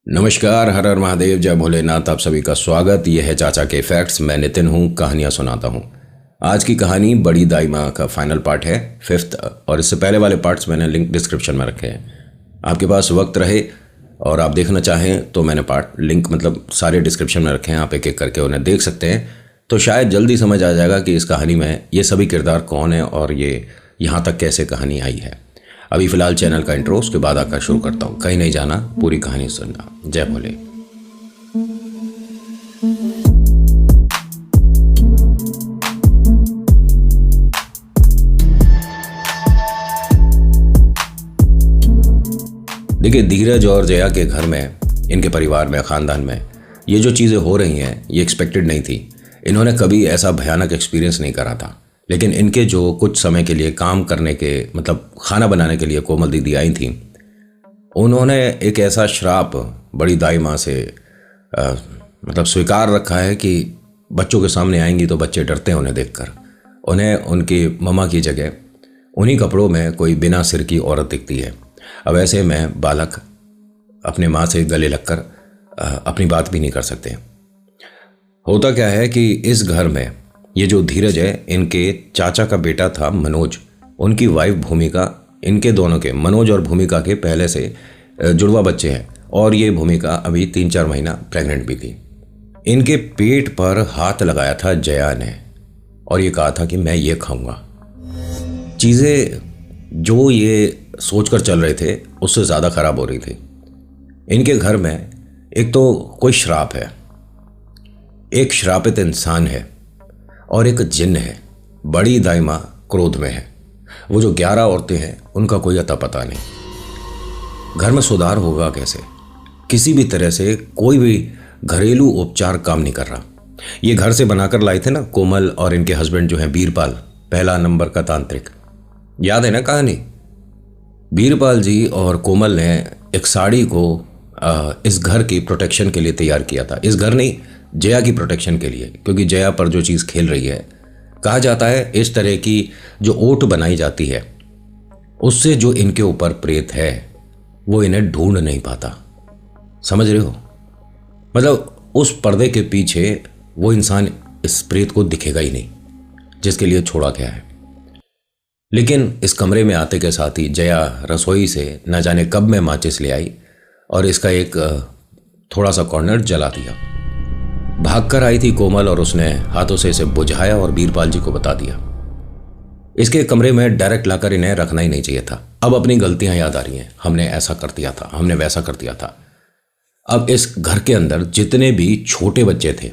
नमस्कार, हर हर महादेव, जय भोलेनाथ। आप सभी का स्वागत। यह है चाचा के फैक्ट्स। मैं नितिन हूँ, कहानियाँ सुनाता हूँ। आज की कहानी बड़ी दाई माँ का फाइनल पार्ट है, फिफ्थ। और इससे पहले वाले पार्ट्स मैंने लिंक डिस्क्रिप्शन में रखे हैं। आपके पास वक्त रहे और आप देखना चाहें तो मैंने पार्ट लिंक सारे डिस्क्रिप्शन में रखे हैं। आप एक एक करके उन्हें देख सकते हैं, तो शायद जल्दी समझ आ जाएगा कि इस कहानी में ये सभी किरदार कौन है और ये यहाँ तक कैसे कहानी आई है। अभी फ़िलहाल चैनल का इंट्रो, उसके बाद आकर शुरू करता हूँ। कहीं नहीं जाना, पूरी कहानी सुनना। जय भोले। देखिए, धीरज और जया के घर में, इनके परिवार में, ख़ानदान में ये जो चीज़ें हो रही हैं ये एक्सपेक्टेड नहीं थी। इन्होंने कभी ऐसा भयानक एक्सपीरियंस नहीं करा था। लेकिन इनके जो कुछ समय के लिए काम करने के खाना बनाने के लिए कोमल दीदी आई थी, उन्होंने एक ऐसा श्राप बड़ी दाई माँ से स्वीकार रखा है कि बच्चों के सामने आएंगी तो बच्चे डरते हैं उन्हें देखकर। उन्हें उनकी मम्मा की जगह उन्हीं कपड़ों में कोई बिना सिर की औरत दिखती है। अब ऐसे में बालक अपने माँ से गले लगकर अपनी बात भी नहीं कर सकते। होता क्या है कि इस घर में ये जो धीरज है, इनके चाचा का बेटा था मनोज, उनकी वाइफ भूमिका, इनके दोनों के, मनोज और भूमिका के पहले से जुड़वा बच्चे हैं। और ये भूमिका अभी 3-4 महीना प्रेग्नेंट भी थी। इनके पेट पर हाथ लगाया था जया ने और ये कहा था कि मैं ये खाऊंगा। चीज़ें जो ये सोचकर चल रहे थे उससे ज़्यादा ख़राब हो रही थी। इनके घर में एक तो कोई श्राप है, एक श्रापित इंसान है और एक जिन्न है। बड़ी दाई माँ क्रोध में है। वो जो 11 औरतें हैं उनका कोई अता पता नहीं। घर में सुधार होगा कैसे? किसी भी तरह से कोई भी घरेलू उपचार काम नहीं कर रहा। ये घर से बनाकर लाए थे ना कोमल और इनके हस्बैंड जो है बीरपाल, पहला नंबर का तांत्रिक। याद है ना कहानी? बीरपाल जी और कोमल ने एक साड़ी को इस घर की प्रोटेक्शन के लिए तैयार किया था। इस घर नहीं, जया की प्रोटेक्शन के लिए, क्योंकि जया पर जो चीज़ खेल रही है, कहा जाता है इस तरह की जो ओट बनाई जाती है उससे जो इनके ऊपर प्रेत है वो इन्हें ढूंढ नहीं पाता। समझ रहे हो? उस पर्दे के पीछे वो इंसान, इस प्रेत को दिखेगा ही नहीं जिसके लिए छोड़ा गया है। लेकिन इस कमरे में आते के साथ ही जया रसोई से न जाने कब में माचिस ले आई और इसका एक थोड़ा सा कॉर्नर जला दिया। भागकर आई थी कोमल और उसने हाथों से इसे बुझाया और बीरपाल जी को बता दिया। इसके कमरे में डायरेक्ट लाकर इन्हें रखना ही नहीं चाहिए था। अब अपनी गलतियां याद आ रही हैं। हमने ऐसा कर दिया था, हमने वैसा कर दिया था। अब इस घर के अंदर जितने भी छोटे बच्चे थे,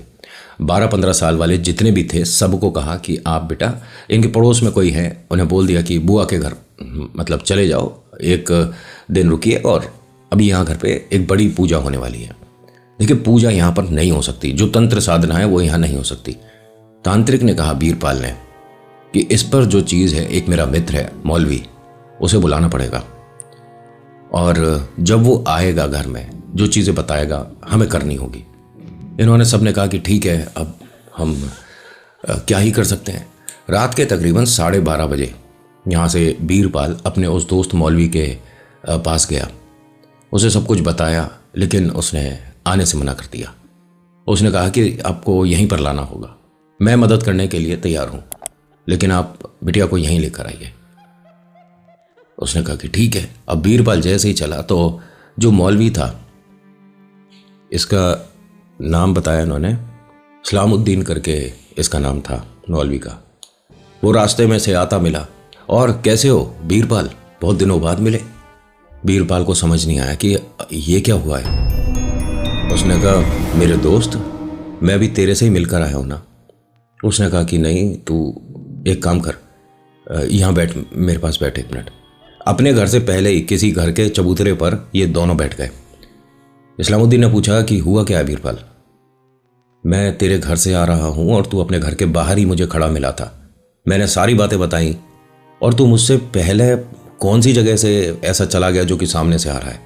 12-15 साल वाले जितने भी थे, सबको कहा कि आप बेटा, इनके पड़ोस में कोई है, उन्हें बोल दिया कि बुआ के घर चले जाओ, एक दिन रुकिए और अभी यहाँ घर पे एक बड़ी पूजा होने वाली है। देखिए, पूजा यहाँ पर नहीं हो सकती, जो तंत्र साधना है वो यहाँ नहीं हो सकती। तांत्रिक ने कहा बीरपाल ने कि इस पर जो चीज़ है, एक मेरा मित्र है मौलवी, उसे बुलाना पड़ेगा और जब वो आएगा घर में जो चीज़ें बताएगा हमें करनी होगी। इन्होंने सबने कहा कि ठीक है, अब हम क्या ही कर सकते हैं। रात के तकरीबन 12:30 बजे यहाँ से बीरपाल अपने उस दोस्त मौलवी के पास गया। उसे सब कुछ बताया, लेकिन उसने आने से मना कर दिया। उसने कहा कि आपको यहीं पर लाना होगा, मैं मदद करने के लिए तैयार हूँ, लेकिन आप बिटिया को यहीं लेकर आइए। उसने कहा कि ठीक है। अब बीरपाल जैसे ही चला तो जो मौलवी था, इसका नाम बताया इन्होंने, सलामुद्दीन करके इसका नाम था मौलवी का। वो रास्ते में से आता मिला और कैसे हो बीरपाल, बहुत दिनों बाद मिले। बीरपाल को समझ नहीं आया कि ये क्या हुआ है। उसने कहा मेरे दोस्त, मैं भी तेरे से ही मिलकर आया हूँ ना। उसने कहा कि नहीं, तू एक काम कर, यहाँ बैठ, मेरे पास बैठ एक मिनट। अपने घर से पहले ही किसी घर के चबूतरे पर ये दोनों बैठ गए। इस्लामुद्दीन ने पूछा कि हुआ क्या है बीरपाल? मैं तेरे घर से आ रहा हूँ और तू अपने घर के बाहर ही मुझे खड़ा मिला था। मैंने सारी बातें बताई और तू मुझसे पहले कौन सी जगह से ऐसा चला गया जो कि सामने से आ रहा है?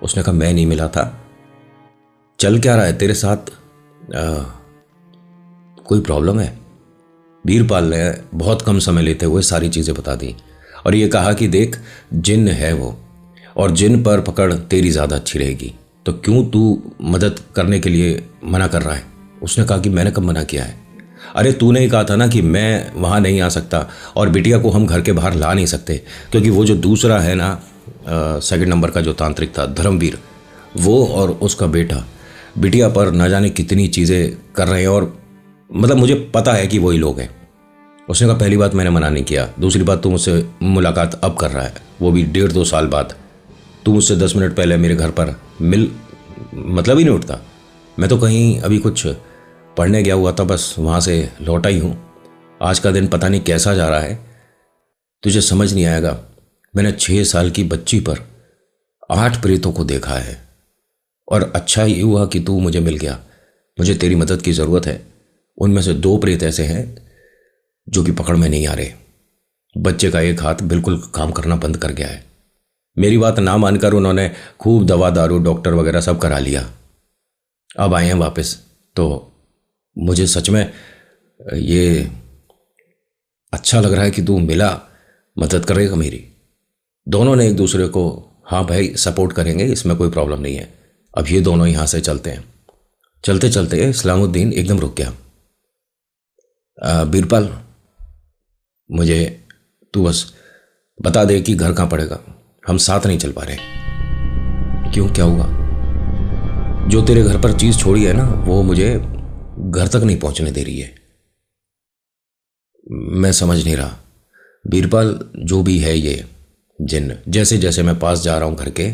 उसने कहा मैं नहीं मिला था। चल क्या रहा है तेरे साथ? कोई प्रॉब्लम है? बीरपाल ने बहुत कम समय लेते हुए सारी चीज़ें बता दी और ये कहा कि देख, जिन्न है वो और जिन पर पकड़ तेरी ज़्यादा अच्छी रहेगी। तो क्यों तू मदद करने के लिए मना कर रहा है? उसने कहा कि मैंने कब मना किया है? अरे तूने ही कहा था ना कि मैं वहाँ नहीं आ सकता और बिटिया को हम घर के बाहर ला नहीं सकते, क्योंकि वो जो दूसरा है ना, सेकंड नंबर का जो तांत्रिक था धर्मवीर, वो और उसका बेटा बिटिया पर न जाने कितनी चीज़ें कर रहे हैं, और मतलब मुझे पता है कि वही लोग हैं। उसने कहा पहली बात मैंने मना नहीं किया, दूसरी बात तू मुझसे मुलाकात अब कर रहा है, वो भी 1.5-2 साल बाद। तू मुझसे 10 मिनट पहले मेरे घर पर मिल, मतलब ही नहीं उठता। मैं तो कहीं अभी कुछ पढ़ने गया हुआ था, बस वहाँ से लौटा ही हूँ। आज का दिन पता नहीं कैसा जा रहा है, तुझे समझ नहीं आएगा। मैंने 6 साल की बच्ची पर 8 प्रेतों को देखा है, और अच्छा ही हुआ कि तू मुझे मिल गया। मुझे तेरी मदद की ज़रूरत है। उनमें से 2 प्रेत ऐसे हैं जो कि पकड़ में नहीं आ रहे। बच्चे का एक हाथ बिल्कुल काम करना बंद कर गया है। मेरी बात ना मानकर उन्होंने खूब दवा दारू डॉक्टर वगैरह सब करा लिया, अब आए हैं वापस। तो मुझे सच में ये अच्छा लग रहा है कि तू मिला, मदद करेगा मेरी। दोनों ने एक दूसरे को हाँ भाई सपोर्ट करेंगे, इसमें कोई प्रॉब्लम नहीं है। अब ये दोनों यहाँ से चलते हैं। चलते चलते इस्लामुद्दीन एकदम रुक गया। बीरबल, मुझे तू बस बता दे कि घर कहाँ पड़ेगा, हम साथ नहीं चल पा रहे। क्यों, क्या हुआ? जो तेरे घर पर चीज़ छोड़ी है ना, वो मुझे घर तक नहीं पहुंचने दे रही है। मैं समझ नहीं रहा बीरबल, जो भी है ये जिन, जैसे जैसे मैं पास जा रहा हूँ घर के,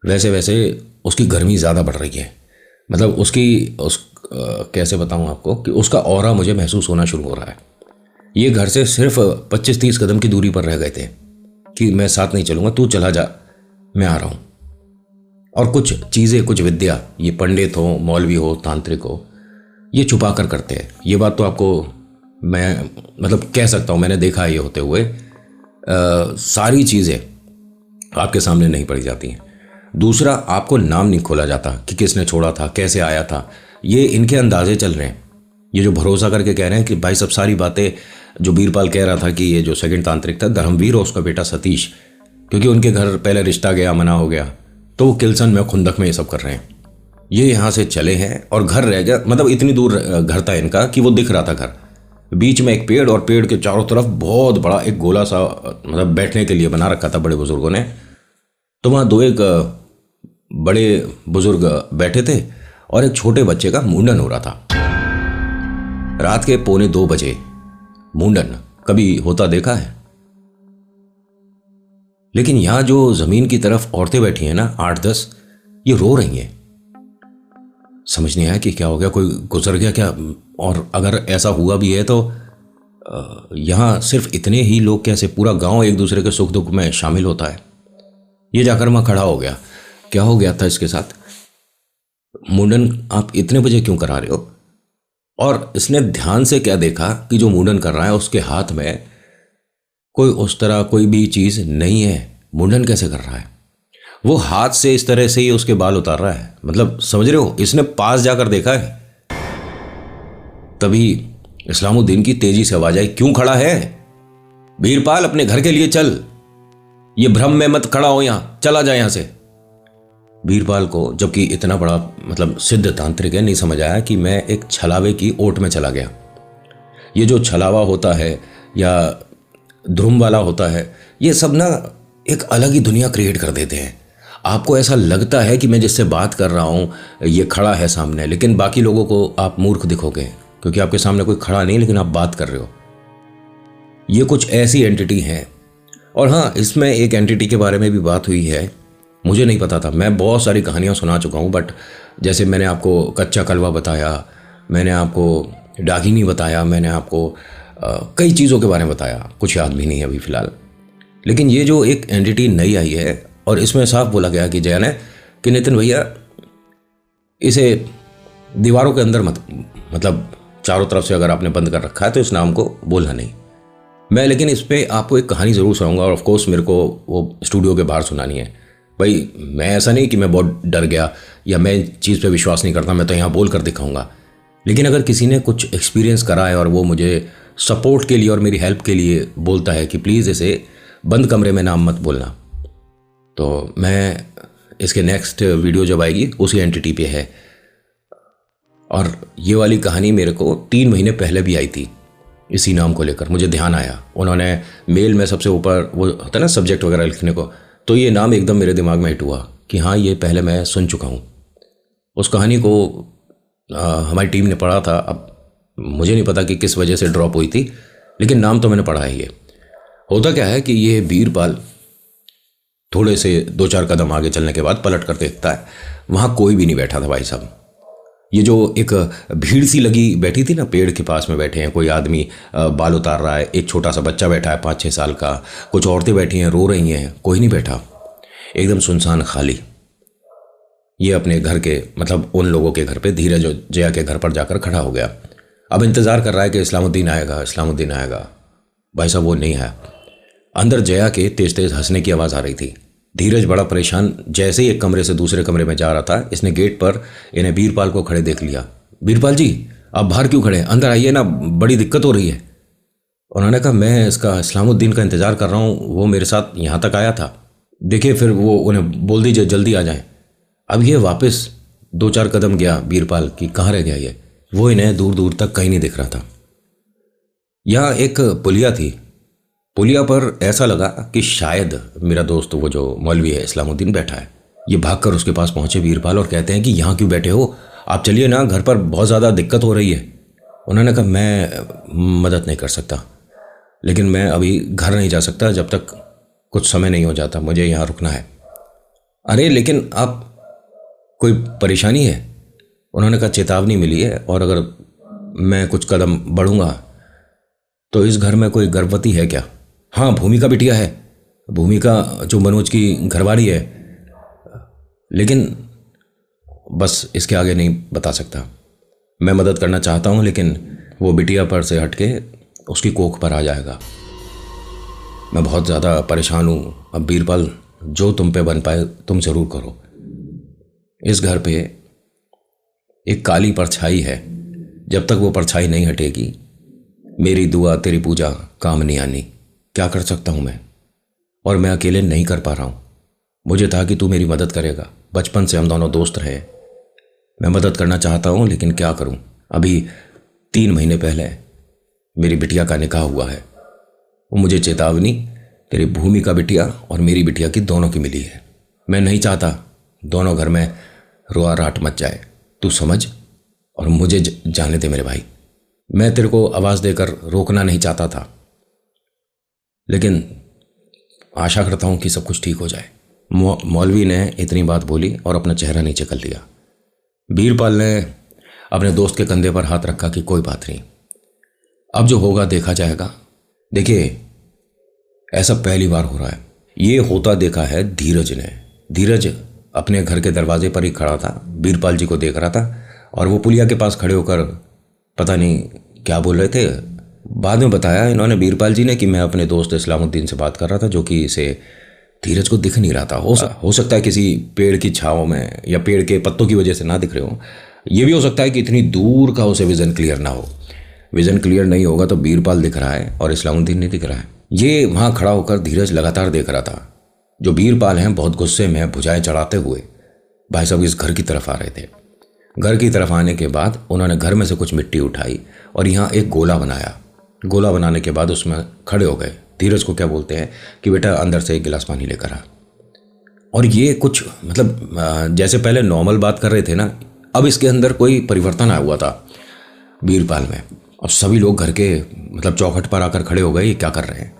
वैसे वैसे उसकी गर्मी ज़्यादा बढ़ रही है। मतलब कैसे बताऊँ आपको कि उसका ऑरा मुझे महसूस होना शुरू हो रहा है। ये घर से सिर्फ 25-30 कदम की दूरी पर रह गए थे कि मैं साथ नहीं चलूँगा, तू चला जा, मैं आ रहा हूँ। और कुछ चीज़ें, कुछ विद्या, ये पंडित हो, मौलवी हो, तांत्रिक हो, ये छुपा कर करते हैं। ये बात तो आपको मैं मतलब कह सकता हूँ, मैंने देखा है ये होते हुए। सारी चीज़ें आपके सामने नहीं पड़ी जाती हैं। दूसरा, आपको नाम नहीं खोला जाता कि किसने छोड़ा था, कैसे आया था। ये इनके अंदाजे चल रहे हैं। ये जो भरोसा करके कह रहे हैं कि भाई सब सारी बातें जो बीरपाल कह रहा था कि ये जो सेकंड तांत्रिक था धर्मवीर और उसका बेटा सतीश, क्योंकि उनके घर पहले रिश्ता गया, मना हो गया, तो वो किल्सन में खुंदक में ये सब कर रहे हैं। ये यहाँ से चले हैं और घर रह गया, मतलब इतनी दूर घर था इनका कि वो दिख रहा था घर। बीच में एक पेड़, और पेड़ के चारों तरफ बहुत बड़ा एक गोला सा मतलब बैठने के लिए बना रखा था बड़े बुजुर्गों ने। तो वहाँ 2 एक बड़े बुजुर्ग बैठे थे और एक छोटे बच्चे का मुंडन हो रहा था। रात के 1:45 बजे मुंडन कभी होता देखा है? लेकिन यहां जो जमीन की तरफ औरतें बैठी हैं ना, 8-10, ये रो रही हैं। समझ नहीं आया कि क्या हो गया, कोई गुजर गया क्या? और अगर ऐसा हुआ भी है तो यहां सिर्फ इतने ही लोग कैसे, पूरा गांव एक दूसरे के सुख दुख में शामिल होता है? ये जाकर मैं खड़ा हो गया। क्या हो गया था इसके साथ? मुंडन आप इतने बजे क्यों करा रहे हो? और इसने ध्यान से क्या देखा कि जो मुंडन कर रहा है उसके हाथ में कोई उस तरह कोई भी चीज नहीं है। मुंडन कैसे कर रहा है? वो हाथ से इस तरह से ही उसके बाल उतार रहा है। मतलब समझ रहे हो, इसने पास जाकर देखा है। तभी इस्लामुद्दीन की तेजी से आवाज आई, क्यों खड़ा है बीरपाल, अपने घर के लिए चल, ये भ्रम में मत खड़ा हो, यहां चला जा यहां से। बीरपाल को, जबकि इतना बड़ा मतलब सिद्ध तांत्रिक है, नहीं समझ आया कि मैं एक छलावे की ओट में चला गया। ये जो छलावा होता है या ध्रुम वाला होता है, ये सब ना एक अलग ही दुनिया क्रिएट कर देते हैं। आपको ऐसा लगता है कि मैं जिससे बात कर रहा हूँ ये खड़ा है सामने, लेकिन बाकी लोगों को आप मूर्ख दिखोगे क्योंकि आपके सामने कोई खड़ा नहीं, लेकिन आप बात कर रहे हो। ये कुछ ऐसी एंटिटी है। और हाँ, इसमें एक एंटिटी के बारे में भी बात हुई है, मुझे नहीं पता था। मैं बहुत सारी कहानियाँ सुना चुका हूँ, बट जैसे मैंने आपको कच्चा कलवा बताया, मैंने आपको डाकिनी बताया, मैंने आपको कई चीज़ों के बारे में बताया, कुछ याद भी नहीं है अभी फ़िलहाल। लेकिन ये जो एक एंटिटी नई आई है और इसमें साफ बोला गया कि जैन है कि नितिन भैया इसे दीवारों के अंदर मत, मतलब चारों तरफ से अगर आपने बंद कर रखा है तो इस नाम को बोलना नहीं। मैं लेकिन इस पर आपको एक कहानी ज़रूर सुनाऊंगा, और ऑफकोर्स मेरे को वो स्टूडियो के बाहर सुनानी है। भाई मैं ऐसा नहीं कि मैं बहुत डर गया या मैं चीज़ पे विश्वास नहीं करता, मैं तो यहाँ बोल कर दिखाऊंगा। लेकिन अगर किसी ने कुछ एक्सपीरियंस करा है और वो मुझे सपोर्ट के लिए और मेरी हेल्प के लिए बोलता है कि प्लीज़ इसे बंद कमरे में नाम मत बोलना, तो मैं इसके नेक्स्ट वीडियो जब आएगी उसी एंटिटी पे है। और ये वाली कहानी मेरे को 3 महीने पहले भी आई थी इसी नाम को लेकर, मुझे ध्यान आया। उन्होंने मेल में सबसे ऊपर वो होता है ना सब्जेक्ट वगैरह लिखने को, तो ये नाम एकदम मेरे दिमाग में हिट हुआ कि हाँ ये पहले मैं सुन चुका हूँ। उस कहानी को हमारी टीम ने पढ़ा था। अब मुझे नहीं पता कि किस वजह से ड्रॉप हुई थी, लेकिन नाम तो मैंने पढ़ा है। ये होता क्या है कि ये बीरपाल थोड़े से 2-4 कदम आगे चलने के बाद पलट कर देखता है, वहाँ कोई भी नहीं बैठा था भाई साहब। ये जो एक भीड़ सी लगी बैठी थी ना, पेड़ के पास में बैठे हैं, कोई आदमी बाल उतार रहा है, एक छोटा सा बच्चा बैठा है 5-6 साल का, कुछ औरतें बैठी हैं रो रही हैं, कोई नहीं बैठा, एकदम सुनसान खाली। ये अपने घर के मतलब उन लोगों के घर पे धीरज और जया के घर पर जाकर खड़ा हो गया। अब इंतज़ार कर रहा है कि इस्लामुद्दीन आएगा, इस्लामुद्दीन आएगा। भाई साहब वो नहीं आया। अंदर जया के तेज तेज हंसने की आवाज़ आ रही थी। धीरज बड़ा परेशान, जैसे ही एक कमरे से दूसरे कमरे में जा रहा था, इसने गेट पर इन्हें बीरपाल को खड़े देख लिया। बीरपाल जी आप बाहर क्यों खड़े हैं, अंदर आइए ना, बड़ी दिक्कत हो रही है। उन्होंने कहा मैं इसका इस्लामुद्दीन का इंतज़ार कर रहा हूँ, वो मेरे साथ यहाँ तक आया था। देखिए फिर वो उन्हें बोल दीजिए जल्दी आ जाएं। अब ये वापस 2-4 कदम गया बीरपाल की, कहाँ रह गया ये, वो इन्हें दूर दूर तक कहीं नहीं दिख रहा था। यहाँ एक पुलिया थी, पुलिया पर ऐसा लगा कि शायद मेरा दोस्त वो जो मौलवी है इस्लामुद्दीन बैठा है। ये भागकर उसके पास पहुंचे बीरपाल और कहते हैं कि यहाँ क्यों बैठे हो, आप चलिए ना, घर पर बहुत ज़्यादा दिक्कत हो रही है। उन्होंने कहा मैं मदद नहीं कर सकता, लेकिन मैं अभी घर नहीं जा सकता जब तक कुछ समय नहीं हो जाता, मुझे यहाँ रुकना है। अरे लेकिन आप कोई परेशानी है? उन्होंने कहा चेतावनी मिली है और अगर मैं कुछ कदम बढ़ूंगा तो इस घर में कोई गर्भवती है क्या? हाँ भूमिका बिटिया है, भूमिका जो मनोज की घरवाली है, लेकिन बस इसके आगे नहीं बता सकता। मैं मदद करना चाहता हूँ लेकिन वो बिटिया पर से हटके उसकी कोख पर आ जाएगा। मैं बहुत ज़्यादा परेशान हूँ। अब बीरपाल जो तुम पे बन पाए तुम ज़रूर करो। इस घर पे एक काली परछाई है, जब तक वो परछाई नहीं हटेगी मेरी दुआ तेरी पूजा काम नहीं आनी। क्या कर सकता हूँ मैं, और मैं अकेले नहीं कर पा रहा हूँ। मुझे था कि तू मेरी मदद करेगा, बचपन से हम दोनों दोस्त रहे। मैं मदद करना चाहता हूँ लेकिन क्या करूँ। अभी 3 महीने पहले मेरी बिटिया का निकाह हुआ है, वो मुझे चेतावनी तेरी भूमि का बिटिया और मेरी बिटिया की दोनों की मिली है। मैं नहीं चाहता दोनों घर में रोआ राट मच जाए, तू समझ और मुझे जाने दे मेरे भाई। मैं तेरे को आवाज़ देकर रोकना नहीं चाहता था, लेकिन आशा करता हूँ कि सब कुछ ठीक हो जाए। मौलवी ने इतनी बात बोली और अपना चेहरा नीचे कर लिया। बीरपाल ने अपने दोस्त के कंधे पर हाथ रखा कि कोई बात नहीं, अब जो होगा देखा जाएगा। देखिए ऐसा पहली बार हो रहा है, ये होता देखा है धीरज ने। धीरज अपने घर के दरवाजे पर ही खड़ा था, बीरपाल जी को देख रहा था, और वो पुलिया के पास खड़े होकर पता नहीं क्या बोल रहे थे। बाद में बताया इन्होंने, बीरपाल जी ने, कि मैं अपने दोस्त इस्लामुद्दीन से बात कर रहा था, जो कि इसे धीरज को दिख नहीं रहा था। हो सकता है किसी पेड़ की छाँव में या पेड़ के पत्तों की वजह से ना दिख रहे हो। ये भी हो सकता है कि इतनी दूर का उसे विज़न क्लियर ना हो। विज़न क्लियर नहीं होगा तो बीरपाल दिख रहा है और इस्लामुद्दीन नहीं दिख रहा है। ये वहाँ खड़ा होकर धीरज लगातार देख रहा था। जो बीरपाल हैं बहुत गुस्से में भुजाएं चढ़ाते हुए भाई साहब इस घर की तरफ आ रहे थे। घर की तरफ आने के बाद उन्होंने घर में से कुछ मिट्टी उठाई और यहाँ एक गोला बनाया। गोला बनाने के बाद उसमें खड़े हो गए। धीरज को क्या बोलते हैं कि बेटा अंदर से एक गिलास पानी लेकर आ। और ये कुछ मतलब जैसे पहले नॉर्मल बात कर रहे थे ना, अब इसके अंदर कोई परिवर्तन आया हुआ था बीरपाल में। अब सभी लोग घर के मतलब चौखट पर आकर खड़े हो गए, ये क्या कर रहे हैं।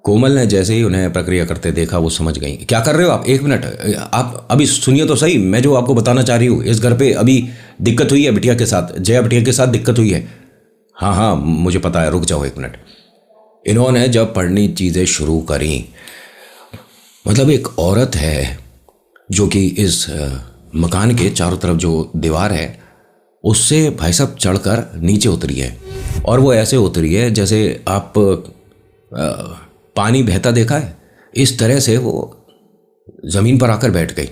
कोमल ने जैसे ही उन्हें प्रक्रिया करते देखा वो समझ गई। क्या कर रहे हो आप, 1 मिनट आप अभी सुनिए तो सही, मैं जो आपको बताना चाह रही हूँ। इस घर पे अभी दिक्कत हुई है बिटिया के साथ, जया बिटिया के साथ दिक्कत हुई है। हाँ हाँ मुझे पता है, रुक जाओ 1 मिनट। इन्होंने जब पढ़नी चीज़ें शुरू करी, मतलब एक औरत है जो कि इस मकान के चारों तरफ जो दीवार है उससे भाई साहब चढ़कर नीचे उतरी है, और वो ऐसे उतरी है जैसे आप पानी बहता देखा है, इस तरह से वो ज़मीन पर आकर बैठ गई।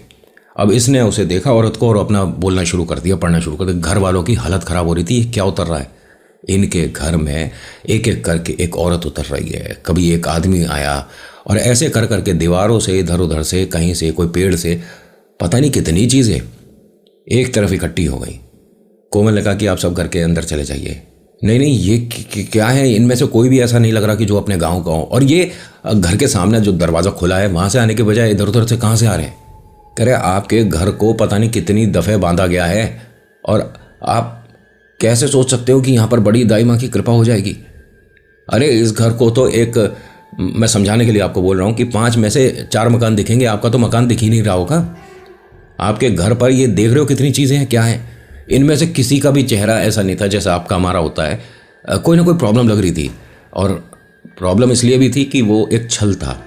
अब इसने उसे देखा औरत को और अपना बोलना शुरू कर दिया, पढ़ना शुरू कर दिया। घर वालों की हालत ख़राब हो रही थी, क्या उतर रहा है इनके घर में, एक एक करके एक औरत उतर रही है, कभी एक आदमी आया, और ऐसे कर करके दीवारों से इधर उधर से कहीं से कोई पेड़ से पता नहीं कितनी चीज़ें एक तरफ इकट्ठी हो गई। कोमल ने कहा कि आप सब घर के अंदर चले जाइए। नहीं नहीं, ये क्या है, इनमें से कोई भी ऐसा नहीं लग रहा कि जो अपने गांव का हो। और ये घर के सामने जो दरवाज़ा खुला है वहाँ से आने के बजाय इधर उधर से कहाँ से आ रहे हैं? कह रहे आपके घर को पता नहीं कितनी दफ़े बांधा गया है और आप कैसे सोच सकते हो कि यहाँ पर बड़ी दाई माँ की कृपा हो जाएगी? अरे इस घर को तो मैं समझाने के लिए आपको बोल रहा हूँ कि 5 में से 4 मकान दिखेंगे, आपका तो मकान दिख ही नहीं रहा होगा। आपके घर पर ये देख रहे हो कितनी चीज़ें हैं, क्या है? इनमें से किसी का भी चेहरा ऐसा नहीं था जैसा आपका हमारा होता है। कोई ना कोई प्रॉब्लम लग रही थी, और प्रॉब्लम इसलिए भी थी कि वो एक छल था।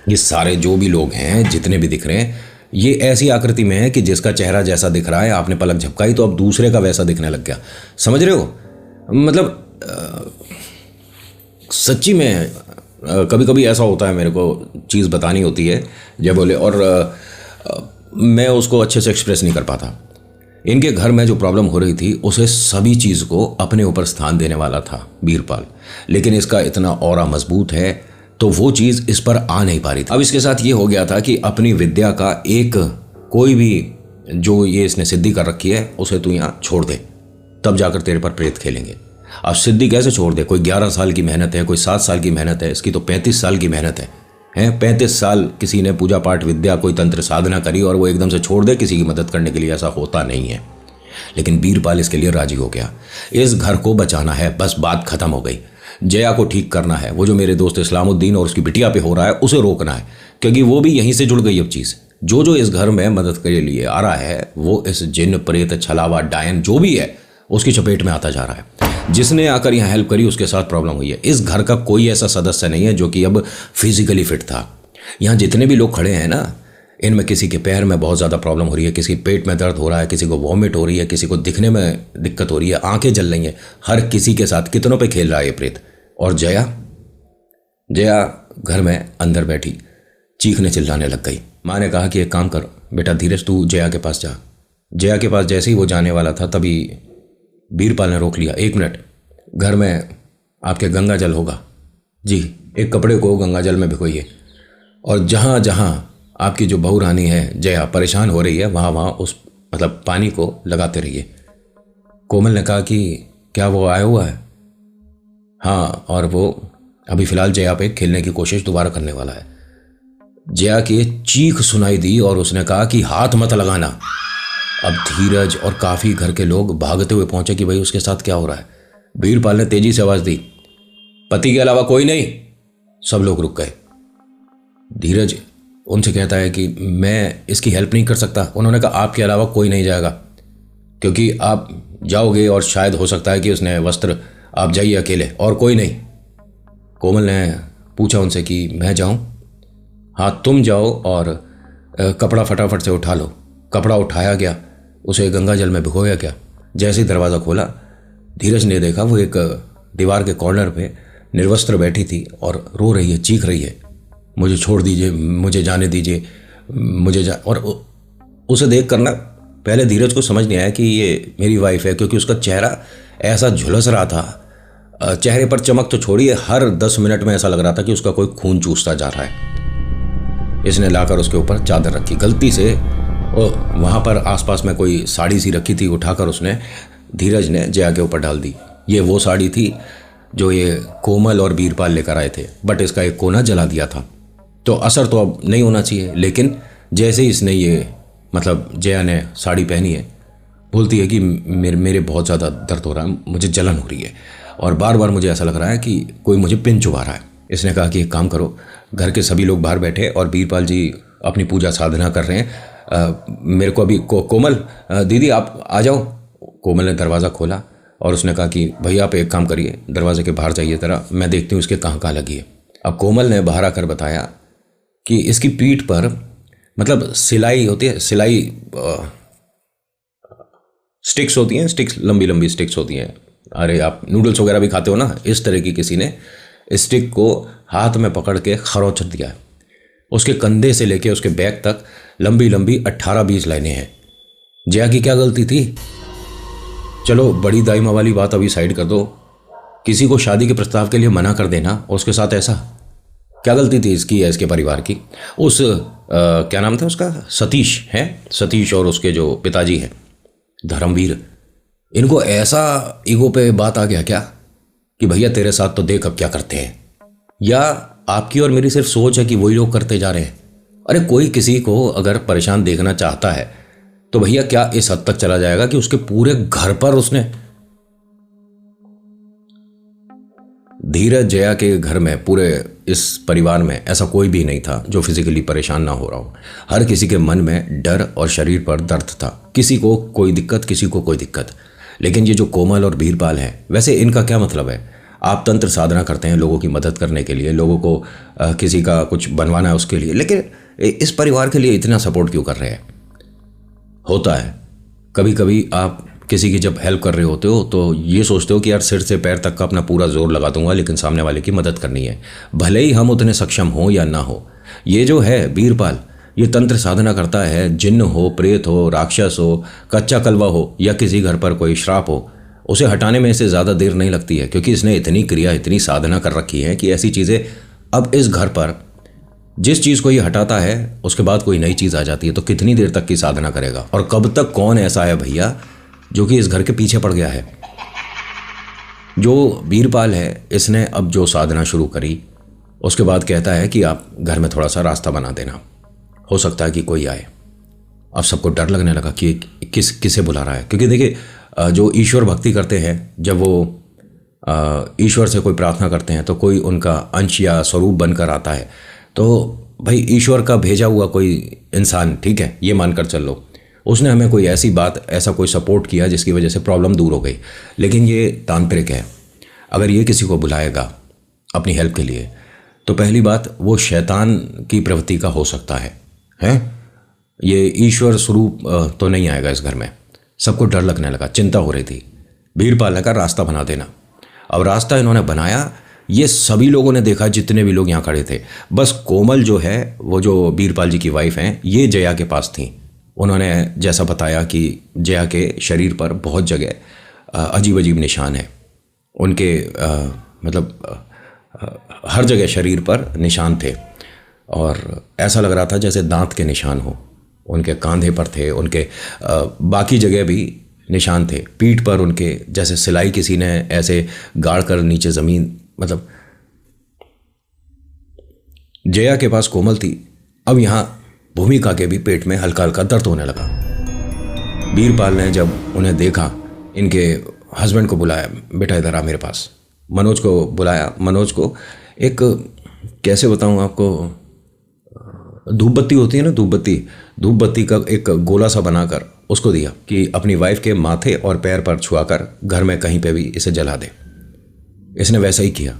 ये सारे जो भी लोग हैं, जितने भी दिख रहे हैं, ये ऐसी आकृति में है कि जिसका चेहरा जैसा दिख रहा है, आपने पलक झपकाई तो अब दूसरे का वैसा दिखने लग गया। समझ रहे हो? मतलब सच्ची में कभी कभी ऐसा होता है, मेरे को चीज़ बतानी होती है जब बोले, और मैं उसको अच्छे से एक्सप्रेस नहीं कर पाता। इनके घर में जो प्रॉब्लम हो रही थी उसे सभी चीज़ को अपने ऊपर स्थान देने वाला था बीरपाल, लेकिन इसका इतना ऑरा मजबूत है तो वो चीज़ इस पर आ नहीं पा रही थी। अब इसके साथ ये हो गया था कि अपनी विद्या का एक कोई भी जो ये इसने सिद्धि कर रखी है उसे तू यहाँ छोड़ दे, तब जाकर तेरे पर प्रेत खेलेंगे। अब सिद्धि कैसे छोड़ दे? कोई 11 साल की मेहनत है, कोई 7 साल की मेहनत है, इसकी तो 35 साल की मेहनत है। 35 साल किसी ने पूजा पाठ विद्या कोई तंत्र साधना करी और वो एकदम से छोड़ दे किसी की मदद करने के लिए? ऐसा होता नहीं है। लेकिन बीरपाल इसके लिए राजी हो गया। इस घर को बचाना है, बस बात खत्म हो गई। जया को ठीक करना है, वो जो मेरे दोस्त इस्लामुद्दीन और उसकी बिटिया पे हो रहा है उसे रोकना है, क्योंकि वो भी यहीं से जुड़ गई। अब चीज़ जो इस घर में मदद के लिए आ रहा है वो इस जिन प्रेत छलावा डायन जो भी है उसकी चपेट में आता जा रहा है। जिसने आकर यहाँ हेल्प करी उसके साथ प्रॉब्लम हुई है। इस घर का कोई ऐसा सदस्य नहीं है जो कि अब फिजिकली फिट था। यहाँ जितने भी लोग खड़े हैं ना, इनमें किसी के पैर में बहुत ज़्यादा प्रॉब्लम हो रही है, किसी पेट में दर्द हो रहा है, किसी को वॉमिट हो रही है, किसी को दिखने में दिक्कत हो रही है, आंखें जल रही हैं। हर किसी के साथ कितनों पे खेल रहा है ये प्रेत। और जया घर में अंदर बैठी चीखने चिल्लाने लग गई। माँ ने कहा कि एक काम कर बेटा धीरज, तू जया के पास जा। जया के पास जैसे ही वो जाने वाला था तभी बीरपाल ने रोक लिया। 1 मिनट, घर में आपके गंगा जल होगा जी, एक कपड़े को गंगा जल में भिगोइए, और जहाँ जहाँ आपकी जो बहू रानी है जया परेशान हो रही है वहाँ वहाँ उस मतलब पानी को लगाते रहिए। कोमल ने कहा कि क्या वो आया हुआ है? हाँ, और वो अभी फ़िलहाल जया पे खेलने की कोशिश दोबारा करने वाला है। जया की चीख सुनाई दी और उसने कहा कि हाथ मत लगाना। अब धीरज और काफ़ी घर के लोग भागते हुए पहुंचे कि भाई उसके साथ क्या हो रहा है। बीरपाल ने तेजी से आवाज़ दी, पति के अलावा कोई नहीं। सब लोग रुक गए। धीरज उनसे कहता है कि मैं इसकी हेल्प नहीं कर सकता। उन्होंने कहा आपके अलावा कोई नहीं जाएगा, क्योंकि आप जाओगे और शायद हो सकता है कि उसने वस्त्र, आप जाइए अकेले, और कोई नहीं। कोमल ने पूछा उनसे कि मैं जाऊं? हाँ तुम जाओ, और कपड़ा फटाफट से उठा लो। कपड़ा उठाया गया, उसे गंगा जल में भिगोया गया। जैसे ही दरवाज़ा खोला, धीरज ने देखा वो एक दीवार के कॉर्नर पे निर्वस्त्र बैठी थी और रो रही है, चीख रही है, मुझे छोड़ दीजिए, मुझे जाने दीजिए, और उसे देख कर ना पहले धीरज को समझ नहीं आया कि ये मेरी वाइफ है, क्योंकि उसका चेहरा ऐसा झुलस रहा था। चेहरे पर चमक तो छोड़िए, हर 10 मिनट में ऐसा लग रहा था कि उसका कोई खून चूसता जा रहा है। इसने लाकर उसके ऊपर चादर रखी। गलती से वहाँ पर आसपास में कोई साड़ी सी रखी थी, उठाकर उसने धीरज ने जया के ऊपर डाल दी। ये वो साड़ी थी जो ये कोमल और बीरपाल लेकर आए थे, बट इसका एक कोना जला दिया था। तो असर तो अब नहीं होना चाहिए, लेकिन जैसे ही इसने ये मतलब जया ने साड़ी पहनी है, बोलती है कि मेरे बहुत ज़्यादा दर्द हो रहा है, मुझे जलन हो रही है, और बार बार मुझे ऐसा लग रहा है कि कोई मुझे पिन चुभा रहा है। इसने कहा कि एक काम करो, घर के सभी लोग बाहर बैठे और बीरपाल जी अपनी पूजा साधना कर रहे हैं, मेरे को अभी कोमल दीदी आप आ जाओ। कोमल ने दरवाज़ा खोला और उसने कहा कि भैया आप एक काम करिए, दरवाजे के बाहर जाइए ज़रा, मैं देखती हूँ इसके कहाँ लगी है। अब कोमल ने बाहर आकर बताया कि इसकी पीठ पर मतलब सिलाई होती है, सिलाई स्टिक्स होती हैं, स्टिक्स लंबी लंबी स्टिक्स होती हैं। अरे आप नूडल्स वगैरह भी खाते हो ना, इस तरह की किसी ने स्टिक को हाथ में पकड़ के खरोच दिया है। उसके कंधे से लेके उसके बैक तक लंबी लंबी 18-20 लाइनें हैं। जया की क्या गलती थी? चलो बड़ी दाइमा वाली बात अभी साइड कर दो, किसी को शादी के प्रस्ताव के लिए मना कर देना, उसके साथ ऐसा क्या गलती थी इसकी या इसके परिवार की? उस क्या नाम था उसका, सतीश है, सतीश और उसके जो पिताजी हैं धर्मवीर, इनको ऐसा ईगो पे बात आ गया क्या कि भैया तेरे साथ तो देख अब क्या करते हैं, या आपकी और मेरी सिर्फ सोच है कि वही लोग करते जा रहे हैं। अरे कोई किसी को अगर परेशान देखना चाहता है तो भैया क्या इस हद तक चला जाएगा कि उसके पूरे घर पर उसने, धीरज जया के घर में, पूरे इस परिवार में ऐसा कोई भी नहीं था जो फिजिकली परेशान ना हो रहा हो। हर किसी के मन में डर और शरीर पर दर्द था, किसी को कोई दिक्कत, किसी को कोई दिक्कत। लेकिन ये जो कोमल और वीरपाल है, वैसे इनका क्या मतलब है? आप तंत्र साधना करते हैं लोगों की मदद करने के लिए, लोगों को किसी का कुछ बनवाना है उसके लिए, लेकिन इस परिवार के लिए इतना सपोर्ट क्यों कर रहे हैं? होता है कभी कभी आप किसी की जब हेल्प कर रहे होते हो तो ये सोचते हो कि यार सिर से पैर तक का अपना पूरा जोर लगा दूंगा, लेकिन सामने वाले की मदद करनी है, भले ही हम उतने सक्षम हो या ना हो। ये जो है वीरपाल, ये तंत्र साधना करता है, जिन्न हो, प्रेत हो, राक्षस हो, कच्चा कलवा हो, या किसी घर पर कोई श्राप हो, उसे हटाने में इसे ज़्यादा देर नहीं लगती है, क्योंकि इसने इतनी क्रिया, इतनी साधना कर रखी है कि ऐसी चीज़ें, अब इस घर पर जिस चीज़ को ये हटाता है उसके बाद कोई नई चीज़ आ जाती है, तो कितनी देर तक की साधना करेगा? और कब तक? कौन ऐसा है भैया जो कि इस घर के पीछे पड़ गया है? जो वीरपाल है, इसने अब जो साधना शुरू करी उसके बाद कहता है कि आप घर में थोड़ा सा रास्ता बना देना, हो सकता है कि कोई आए। अब सबको डर लगने लगा कि किसे बुला रहा है, क्योंकि देखिए जो ईश्वर भक्ति करते हैं, जब वो ईश्वर से कोई प्रार्थना करते हैं तो कोई उनका अंश या स्वरूप बनकर आता है, तो भाई ईश्वर का भेजा हुआ कोई इंसान, ठीक है, ये मानकर चल लो, उसने हमें कोई ऐसी बात, ऐसा कोई सपोर्ट किया जिसकी वजह से प्रॉब्लम दूर हो गई। लेकिन ये तांत्रिक है, अगर ये किसी को बुलाएगा अपनी हेल्प के लिए तो पहली बात वो शैतान की प्रवृत्ति का हो सकता है, ये ईश्वर स्वरूप तो नहीं आएगा इस घर में। सबको डर लगने लगा, चिंता हो रही थी। वीरपाल ने कहा रास्ता बना देना। अब रास्ता इन्होंने बनाया, ये सभी लोगों ने देखा, जितने भी लोग यहाँ खड़े थे। बस कोमल जो है, वो जो वीरपाल जी की वाइफ हैं, ये जया के पास थी। उन्होंने जैसा बताया कि जया के शरीर पर बहुत जगह अजीब अजीब निशान हैं, उनके मतलब हर जगह शरीर पर निशान थे, और ऐसा लग रहा था जैसे दांत के निशान हो। उनके कंधे पर थे, उनके बाकी जगह भी निशान थे, पीठ पर उनके जैसे सिलाई किसी ने ऐसे गाड़ कर नीचे ज़मीन, मतलब जया के पास कोमल थी। अब यहाँ भूमिका के भी पेट में हल्का हल्का दर्द होने लगा। वीरपाल ने जब उन्हें देखा, इनके हस्बैंड को बुलाया, बेटा इधर आ मेरे पास। मनोज को बुलाया। मनोज को एक, कैसे बताऊँ आपको, धूप बत्ती होती है ना, धूप बत्ती का एक गोला सा बनाकर उसको दिया कि अपनी वाइफ के माथे और पैर पर छुआकर घर में कहीं पे भी इसे जला दे। इसने वैसा ही किया।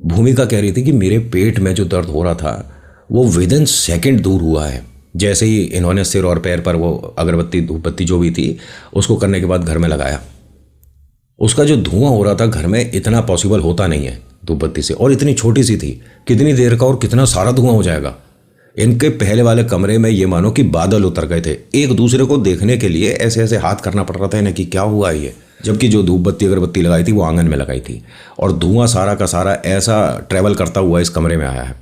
भूमिका कह रही थी कि मेरे पेट में जो दर्द हो रहा था वो विदिन सेकंड दूर हुआ है। जैसे ही इन्होंने सिर और पैर पर वो अगरबत्ती, धूप बत्ती जो भी थी, उसको करने के बाद घर में लगाया, उसका जो धुआं हो रहा था घर में, इतना पॉसिबल होता नहीं है धूप बत्ती से, और इतनी छोटी सी थी, कितनी देर का और कितना सारा धुआं हो जाएगा। इनके पहले वाले कमरे में ये मानो कि बादल उतर गए थे। एक दूसरे को देखने के लिए ऐसे ऐसे हाथ करना पड़ रहा था इन्हें कि क्या हुआ ये, जबकि जो धूप बत्ती अगरबत्ती लगाई थी वो आंगन में लगाई थी, और धुआं सारा का सारा ऐसा ट्रैवल करता हुआ इस कमरे में आया है।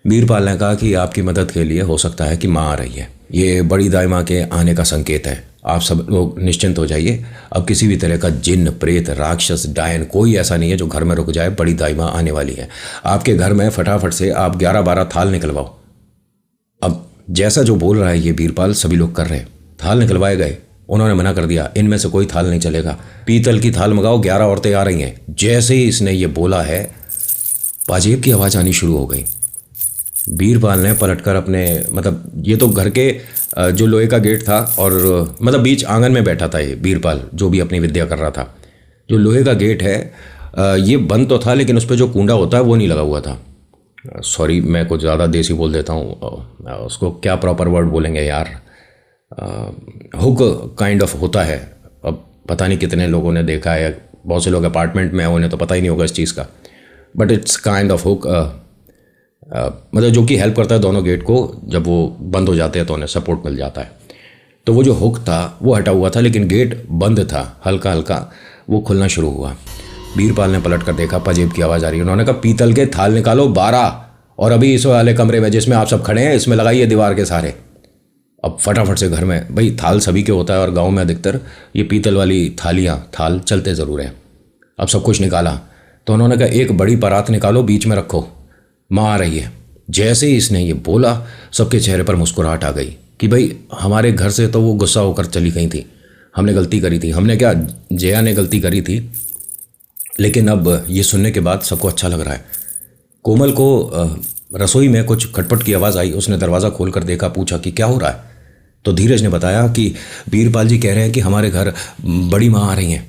वीरपाल ने कहा कि आपकी मदद के लिए हो सकता है कि माँ आ रही है, ये बड़ी दाई माँ के आने का संकेत है, आप सब लोग निश्चिंत हो जाइए। अब किसी भी तरह का जिन्न, प्रेत, राक्षस, डायन कोई ऐसा नहीं है जो घर में रुक जाए। बड़ी दाई माँ आने वाली है। आपके घर में फटाफट से आप 11-12 थाल निकलवाओ। अब जैसा जो बोल रहा है ये वीरपाल, सभी लोग कर रहे हैं। थाल निकलवाए गए। उन्होंने मना कर दिया, इनमें से कोई थाल नहीं चलेगा, पीतल की थाल मंगाओ, 11 औरतें आ रही हैं। जैसे ही इसने ये बोला है, पाजेब की आवाज़ आनी शुरू हो गई। वीरपाल ने पलटकर अपने, मतलब ये तो घर के जो लोहे का गेट था, और मतलब बीच आंगन में बैठा था ये वीरपाल, जो भी अपनी विद्या कर रहा था। जो लोहे का गेट है ये बंद तो था, लेकिन उस पर जो कुंडा होता है वो नहीं लगा हुआ था। सॉरी, मैं कुछ ज़्यादा देसी बोल देता हूँ, उसको क्या प्रॉपर वर्ड बोलेंगे यार, हुक काइंड ऑफ होता है। अब पता नहीं कितने लोगों ने देखा है, बहुत से लोग अपार्टमेंट में हैं, उन्हें तो पता ही नहीं होगा इस चीज़ का, but it's kind of hook, मतलब जो कि हेल्प करता है दोनों गेट को, जब वो बंद हो जाते हैं तो उन्हें सपोर्ट मिल जाता है। तो वो जो हुक था वो हटा हुआ था, लेकिन गेट बंद था, हल्का हल्का वो खुलना शुरू हुआ। वीरपाल ने पलट कर देखा, पाजेब की आवाज़ आ रही है। उन्होंने कहा पीतल के थाल निकालो 12, और अभी इस वाले कमरे में जिसमें आप सब खड़े हैं इसमें लगाइए दीवार के सहारे। अब फटाफट से घर में, भाई थाल सभी के होता है और गांव में अधिकतर ये पीतल वाली थाल चलते ज़रूर हैं। अब सब कुछ निकाला तो उन्होंने कहा एक बड़ी परात निकालो, बीच में रखो, माँ आ रही है। जैसे ही इसने ये बोला सबके चेहरे पर मुस्कुराहट आ गई कि भाई हमारे घर से तो वो गुस्सा होकर चली गई थी, हमने गलती करी थी। हमने क्या, जया ने गलती करी थी, लेकिन अब ये सुनने के बाद सबको अच्छा लग रहा है। कोमल को रसोई में कुछ खटपट की आवाज़ आई। उसने दरवाज़ा खोल कर देखा, पूछा कि क्या हो रहा है। तो धीरज ने बताया कि बीरपाल जी कह रहे हैं कि हमारे घर बड़ी माँ आ रही हैं।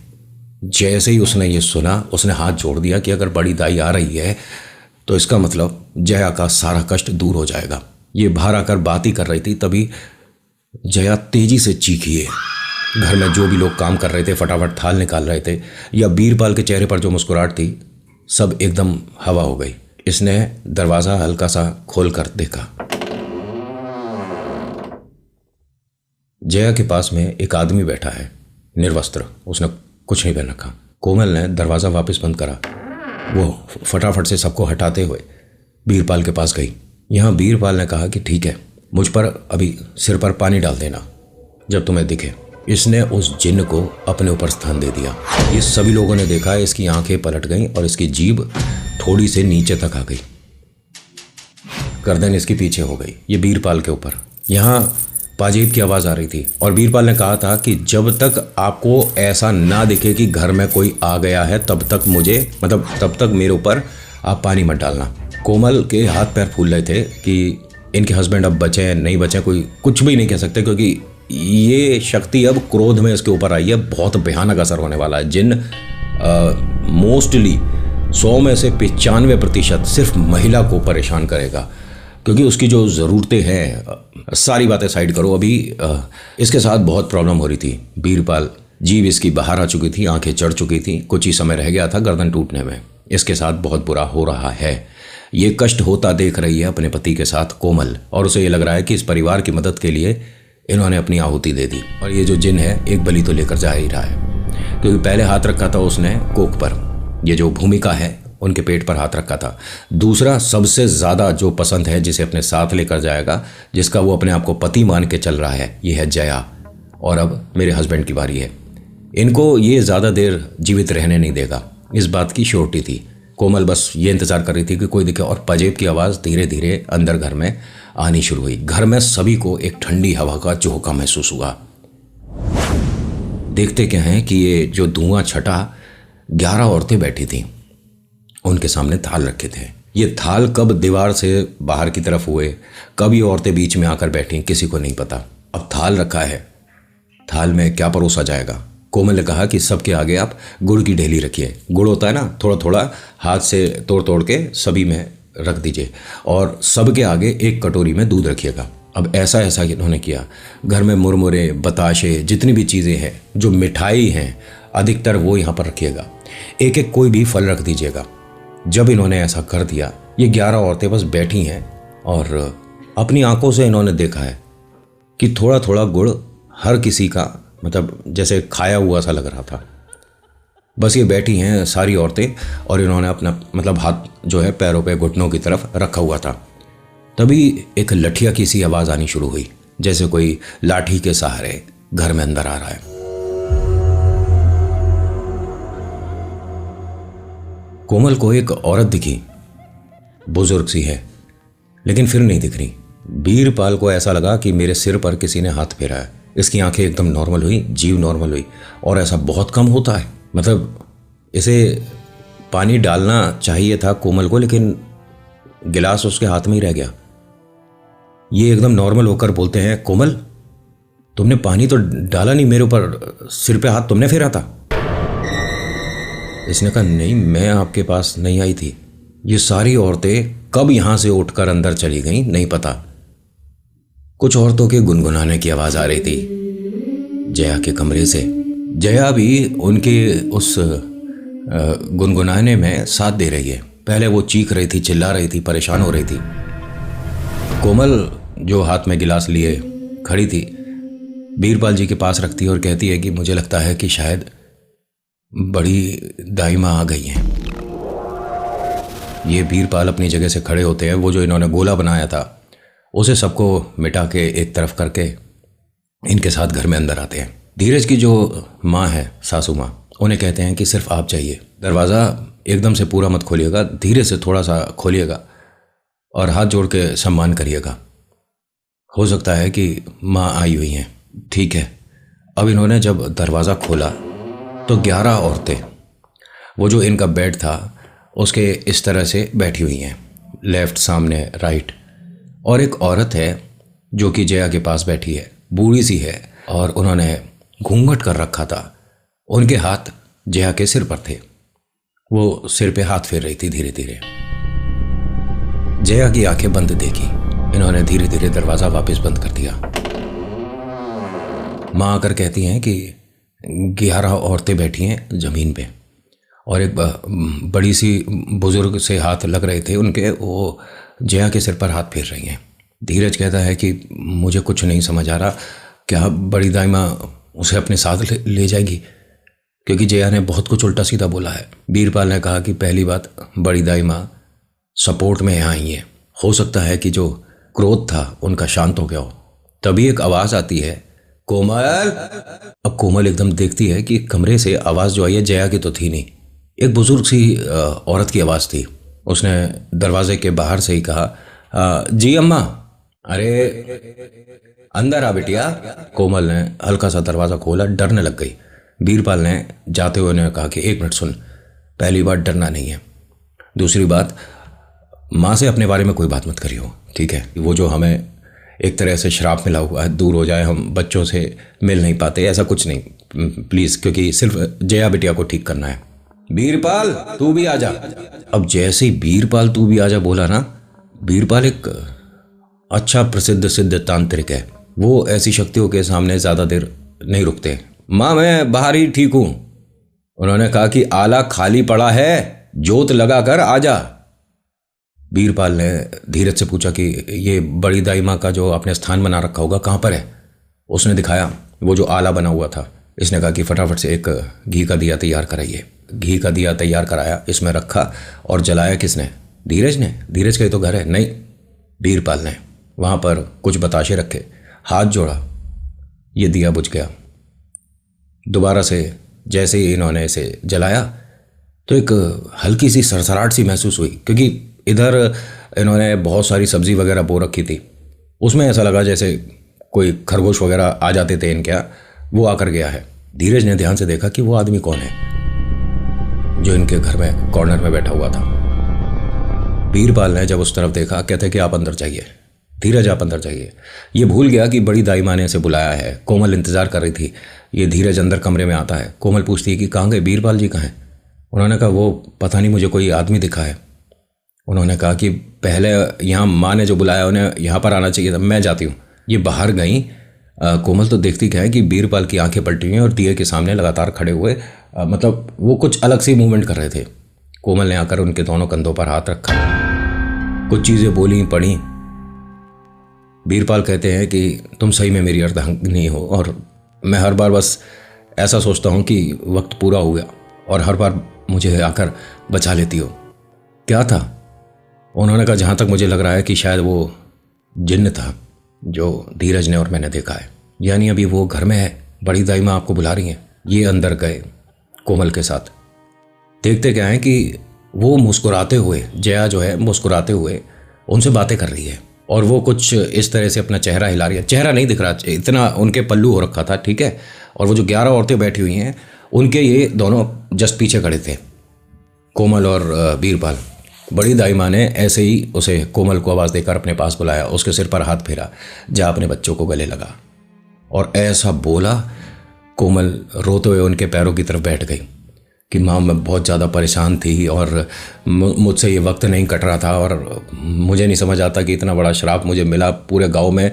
जैसे ही उसने ये सुना उसने हाथ जोड़ दिया कि अगर बड़ी दाई आ रही है तो इसका मतलब जया का सारा कष्ट दूर हो जाएगा। ये बाहर आकर बात ही कर रही थी, तभी जया तेजी से चीखी है। घर में जो भी लोग काम कर रहे थे फटाफट थाल निकाल रहे थे, या बीरपाल के चेहरे पर जो मुस्कुराहट थी सब एकदम हवा हो गई। इसने दरवाज़ा हल्का सा खोल कर देखा। जया के पास में एक आदमी बैठा है, निर्वस्त्र, उसने कुछ नहीं पहन रखा। कोमल ने दरवाज़ा वापस बंद करा। वो फटाफट से सबको हटाते हुए बीरपाल के पास गई। यहाँ बीरपाल ने कहा कि ठीक है, मुझ पर अभी सिर पर पानी डाल देना जब तुम्हें दिखे। इसने उस जिन्न को अपने ऊपर स्थान दे दिया। ये सभी लोगों ने देखा, इसकी आंखें पलट गईं और इसकी जीभ थोड़ी से नीचे तक आ गई, गर्दन इसकी पीछे हो गई, ये बीरपाल के ऊपर। यहाँ पाजेब की आवाज़ आ रही थी और बीरपाल ने कहा था कि जब तक आपको ऐसा ना दिखे कि घर में कोई आ गया है तब तक मेरे ऊपर आप पानी मत डालना। कोमल के हाथ पैर फूल रहे थे कि इनके हस्बैंड अब बचे हैं नहीं बचे, कोई कुछ भी नहीं कह सकते, क्योंकि ये शक्ति अब क्रोध में इसके ऊपर आई है। बहुत भयानक असर होने वाला है। जिन मोस्टली 100 में से 95% सिर्फ महिला को परेशान करेगा, क्योंकि उसकी जो ज़रूरतें हैं, सारी बातें साइड करो, अभी इसके साथ बहुत प्रॉब्लम हो रही थी। बीरपाल जीभ इसकी बाहर आ चुकी थी, आंखें चढ़ चुकी थी, कुछ ही समय रह गया था गर्दन टूटने में। इसके साथ बहुत बुरा हो रहा है। ये कष्ट होता देख रही है अपने पति के साथ कोमल, और उसे ये लग रहा है कि इस परिवार की मदद के लिए इन्होंने अपनी आहुति दे दी। और ये जो जिन है एक बलि तो लेकर जा ही रहा है, क्योंकि पहले हाथ रखा था उसने कोक पर, ये जो भूमिका है उनके पेट पर हाथ रखा था। दूसरा सबसे ज़्यादा जो पसंद है, जिसे अपने साथ लेकर जाएगा, जिसका वो अपने आप को पति मान के चल रहा है, ये है जया। और अब मेरे हस्बैंड की बारी है। इनको ये ज़्यादा देर जीवित रहने नहीं देगा, इस बात की श्योरिटी थी। कोमल बस ये इंतज़ार कर रही थी कि कोई दिखे, और पाजेब की आवाज़ धीरे धीरे अंदर घर में आनी शुरू हुई। घर में सभी को एक ठंडी हवा का झोंका महसूस हुआ। देखते क्या हैं कि ये जो धुआं छटा, 11 औरतें बैठी थीं, उनके सामने थाल रखे थे। ये थाल कब दीवार से बाहर की तरफ हुए, कब ये औरतें बीच में आकर बैठी, किसी को नहीं पता। अब थाल रखा है, थाल में क्या परोसा जाएगा। कोमल ने कहा कि सबके आगे आप गुड़ की ढेली रखिए। गुड़ होता है ना, थोड़ा थोड़ा हाथ से तोड़ तोड़ के सभी में रख दीजिए, और सबके आगे एक कटोरी में दूध रखिएगा। अब ऐसा इन्होंने किया। घर में मुरमुरे, बताशे, जितनी भी चीज़ें हैं, जो मिठाई हैं, अधिकतर वो यहाँ पर रखिएगा। एक एक कोई भी फल रख दीजिएगा। जब इन्होंने ऐसा कर दिया, ये 11 औरतें बस बैठी हैं और अपनी आंखों से इन्होंने देखा है कि थोड़ा थोड़ा गुड़ हर किसी का, मतलब जैसे खाया हुआ सा लग रहा था। बस ये बैठी हैं सारी औरतें, और इन्होंने अपना हाथ जो है पैरों पे घुटनों की तरफ रखा हुआ था। तभी एक लठिया की सी आवाज़ आनी शुरू हुई, जैसे कोई लाठी के सहारे घर में अंदर आ रहा है। कोमल को एक औरत दिखी, बुजुर्ग सी है, लेकिन फिर नहीं दिख रही। बीरपाल को ऐसा लगा कि मेरे सिर पर किसी ने हाथ फेरा है। इसकी आंखें एकदम नॉर्मल हुई, जीभ नॉर्मल हुई, और ऐसा बहुत कम होता है। इसे पानी डालना चाहिए था कोमल को, लेकिन गिलास उसके हाथ में ही रह गया। ये एकदम नॉर्मल होकर बोलते हैं, कोमल तुमने पानी तो डाला नहीं, मेरे ऊपर सिर पे हाथ तुमने फेरा था। इसने कहा नहीं, मैं आपके पास नहीं आई थी। ये सारी औरतें कब यहां से उठकर अंदर चली गईं नहीं पता। कुछ औरतों के गुनगुनाने की आवाज आ रही थी जया के कमरे से। जया भी उनके उस गुनगुनाने में साथ दे रही है। पहले वो चीख रही थी, चिल्ला रही थी, परेशान हो रही थी। कोमल जो हाथ में गिलास लिए खड़ी थी, बीरपाल जी के पास रखती है और कहती है कि मुझे लगता है कि शायद बड़ी दाई माँ आ गई हैं। ये बीरपाल अपनी जगह से खड़े होते हैं। वो जो इन्होंने गोला बनाया था उसे सबको मिटा के एक तरफ करके इनके साथ घर में अंदर आते हैं। धीरज की जो माँ है, सासू माँ, उन्हें कहते हैं कि सिर्फ आप जाइए, दरवाज़ा एकदम से पूरा मत खोलिएगा, धीरे से थोड़ा सा खोलिएगा और हाथ जोड़ के सम्मान करिएगा, हो सकता है कि माँ आई हुई हैं। ठीक है। अब इन्होंने जब दरवाज़ा खोला तो 11 औरतें, वो जो इनका बेड था उसके इस तरह से बैठी हुई हैं, लेफ्ट, सामने, राइट। और एक औरत है जो कि जया के पास बैठी है, बूढ़ी सी है, और उन्होंने घूंघट कर रखा था। उनके हाथ जया के सिर पर थे, वो सिर पे हाथ फेर रही थी धीरे धीरे। जया की आंखें बंद देखी, इन्होंने धीरे धीरे दरवाज़ा वापस बंद कर दिया। माँ आकर कहती हैं कि 11 औरतें बैठी हैं ज़मीन पे और एक बड़ी सी बुजुर्ग से हाथ लग रहे थे उनके, वो जया के सिर पर हाथ फेर रही हैं। धीरज कहता है कि मुझे कुछ नहीं समझ आ रहा, क्या बड़ी दाई माँ उसे अपने साथ ले जाएगी? क्योंकि जया ने बहुत कुछ उल्टा सीधा बोला है। बीरपाल ने कहा कि पहली बात, बड़ी दाई माँ सपोर्ट में यहाँ आई है, हो सकता है कि जो क्रोध था उनका शांत हो गया हो। तभी एक आवाज़ आती है, कोमल। अब कोमल एकदम देखती है कि कमरे से आवाज़ जो आई है जया की तो थी नहीं, एक बुजुर्ग सी औरत की आवाज़ थी। उसने दरवाजे के बाहर से ही कहा, जी अम्मा। अरे अंदर आ बिटिया। कोमल ने हल्का सा दरवाज़ा खोला, डरने लग गई। बीरपाल ने जाते हुए ने कहा कि 1 मिनट सुन, पहली बात डरना नहीं है, दूसरी बात माँ से अपने बारे में कोई बात मत करियो, ठीक है? वो जो हमें एक तरह से श्राप मिला हुआ है, दूर हो जाए, हम बच्चों से मिल नहीं पाते, ऐसा कुछ नहीं, प्लीज़, क्योंकि सिर्फ जया बिटिया को ठीक करना है। बीरपाल तू भी आजा। अब जैसे ही बीरपाल तू भी आजा बोला ना, बीरपाल एक अच्छा प्रसिद्ध सिद्ध तांत्रिक है, वो ऐसी शक्तियों के सामने ज़्यादा देर नहीं रुकते। माँ मैं बाहर ही ठीक हूँ। उन्होंने कहा कि आला खाली पड़ा है, जोत लगा कर आजा। बीरपाल ने धीरज से पूछा कि ये बड़ी दाई माँ का जो आपने स्थान बना रखा होगा कहाँ पर है? उसने दिखाया वो जो आला बना हुआ था। इसने कहा कि फटाफट से एक घी का दिया तैयार कराइए। घी का दिया तैयार कराया, इसमें रखा, और जलाया किसने? धीरज ने। धीरज का ही तो घर है। नहीं, बीरपाल ने। वहाँ पर कुछ बताशे रखे, हाथ जोड़ा, ये दिया बुझ गया। दोबारा से जैसे ही इन्होंने इसे जलाया तो एक हल्की सी सरसराहट सी महसूस हुई, क्योंकि इधर इन्होंने बहुत सारी सब्जी वगैरह बो रखी थी, उसमें ऐसा लगा जैसे कोई खरगोश वगैरह आ जाते थे इनके यहाँ, वो आकर गया है। धीरज ने ध्यान से देखा कि वो आदमी कौन है जो इनके घर में कॉर्नर में बैठा हुआ था। बीरपाल ने जब उस तरफ देखा, कहते कि आप अंदर जाइए, धीरज आप अंदर जाइए। ये भूल गया कि बड़ी दाई माँ ने इसे बुलाया है, कोमल इंतजार कर रही थी। ये धीरज अंदर कमरे में आता है, कोमल पूछती है कि कहाँ गए, बीरपाल जी कहाँ हैं? उन्होंने कहा वो पता नहीं, मुझे कोई आदमी दिखा है। उन्होंने कहा कि पहले यहाँ माँ ने जो बुलाया उन्हें यहाँ पर आना चाहिए था, मैं जाती हूँ। ये बाहर गई। कोमल तो देखती क्या है कि बीरपाल की आंखें पलटी हुई हैं और दिए के सामने लगातार खड़े हुए, मतलब वो कुछ अलग सी मूवमेंट कर रहे थे। कोमल ने आकर उनके दोनों कंधों पर हाथ रखा, कुछ चीज़ें बोली पढ़ी। बीरपाल कहते हैं कि तुम सही में मेरी अर्धांगिनी हो, और मैं हर बार बस ऐसा सोचता हूँ कि वक्त पूरा हो गया और हर बार मुझे आकर बचा लेती हो। क्या था? उन्होंने कहा जहाँ तक मुझे लग रहा है कि शायद वो जिन्न था जो धीरज ने और मैंने देखा है। यानी अभी वो घर में है, बड़ी दाई माँ आपको बुला रही हैं। ये अंदर गए कोमल के साथ। देखते क्या है कि वो मुस्कुराते हुए, जया जो है मुस्कुराते हुए उनसे बातें कर रही है, और वो कुछ इस तरह से अपना चेहरा हिला रही है। चेहरा नहीं दिख रहा, इतना उनके पल्लू हो रखा था, ठीक है। और वो जो 11 औरतें बैठी हुई हैं उनके ये दोनों जस्ट पीछे खड़े थे, कोमल और बीरपाल। बड़ी दाई माँ ने ऐसे ही उसे, कोमल को आवाज़ देकर अपने पास बुलाया, उसके सिर पर हाथ फेरा, जा अपने बच्चों को गले लगा, और ऐसा बोला। कोमल रोते हुए उनके पैरों की तरफ बैठ गई कि माँ मैं बहुत ज़्यादा परेशान थी और मुझसे ये वक्त नहीं कट रहा था, और मुझे नहीं समझ आता कि इतना बड़ा श्राप मुझे मिला। पूरे गांव में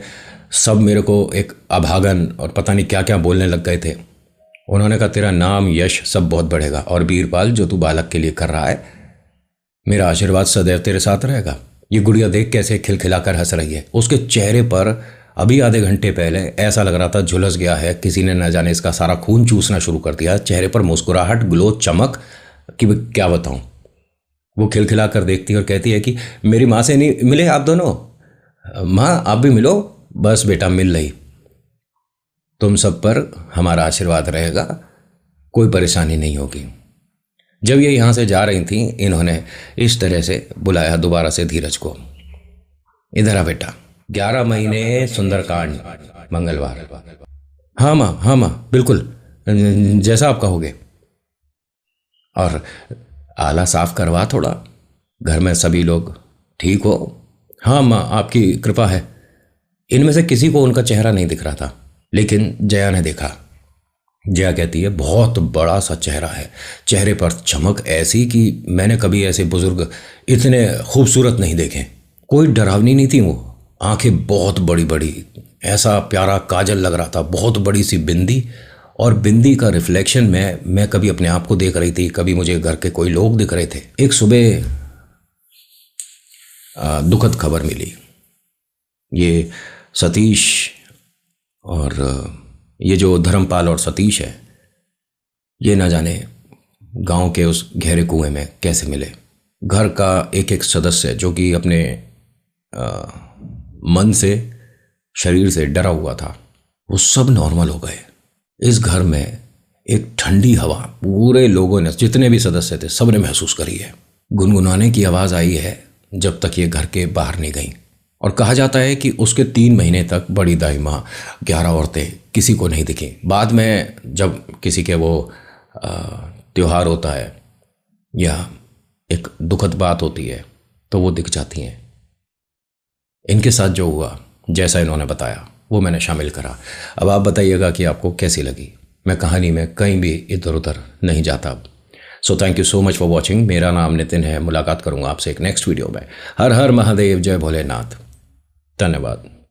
सब मेरे को एक अभागन और पता नहीं क्या क्या बोलने लग गए थे। उन्होंने कहा तेरा नाम यश सब बहुत बढ़ेगा, और बीरपाल जो तू बालक के लिए कर रहा है, मेरा आशीर्वाद सदैव तेरे साथ रहेगा। ये गुड़िया देख कैसे खिलखिलाकर हंस रही है। उसके चेहरे पर अभी आधे घंटे पहले ऐसा लग रहा था झुलस गया है, किसी ने न जाने इसका सारा खून चूसना शुरू कर दिया। चेहरे पर मुस्कुराहट, ग्लो, चमक कि क्या बताऊं। वो खिलखिला कर देखती है और कहती है कि मेरी माँ से नहीं मिले आप दोनों? माँ आप भी मिलो। बस बेटा मिल रही, तुम सब पर हमारा आशीर्वाद रहेगा, कोई परेशानी नहीं होगी। जब ये यहाँ से जा रही थी इन्होंने इस तरह से बुलाया दोबारा से धीरज को, इधर आ बेटा। 11 महीने सुंदरकांड मंगलवार। हाँ माँ, हाँ माँ, बिल्कुल जैसा आप कहोगे। और आला साफ करवा थोड़ा, घर में सभी लोग ठीक हो? हाँ माँ आपकी कृपा है। इनमें से किसी को उनका चेहरा नहीं दिख रहा था, लेकिन जया ने देखा। जया कहती है बहुत बड़ा सा चेहरा है, चेहरे पर चमक ऐसी कि मैंने कभी ऐसे बुजुर्ग इतने खूबसूरत नहीं देखे। कोई डरावनी नहीं थी वो, आंखें बहुत बड़ी बड़ी, ऐसा प्यारा काजल लग रहा था, बहुत बड़ी सी बिंदी, और बिंदी का रिफ्लेक्शन में मैं कभी अपने आप को देख रही थी, कभी मुझे घर के कोई लोग दिख रहे थे। एक सुबह दुखद खबर मिली। ये सतीश और ये जो धर्मपाल और सतीश है, ये ना जाने गांव के उस गहरे कुएं में कैसे मिले। घर का एक एक सदस्य जो कि अपने मन से शरीर से डरा हुआ था, वो सब नॉर्मल हो गए। इस घर में एक ठंडी हवा पूरे लोगों ने, जितने भी सदस्य थे, सबने महसूस करी है। गुनगुनाने की आवाज़ आई है जब तक ये घर के बाहर नहीं गई। और कहा जाता है कि उसके 3 महीने तक बड़ी दाई माँ, 11 औरतें किसी को नहीं दिखी। बाद में जब किसी के वो त्योहार होता है या एक दुखद बात होती है तो वो दिख जाती हैं। इनके साथ जो हुआ, जैसा इन्होंने बताया, वो मैंने शामिल करा। अब आप बताइएगा कि आपको कैसी लगी। मैं कहानी में कहीं भी इधर उधर नहीं जाता। So thank you so much for watching. मेरा नाम नितिन है। मुलाकात करूंगा आपसे एक नेक्स्ट वीडियो में। हर हर महादेव, जय भोलेनाथ। धन्यवाद।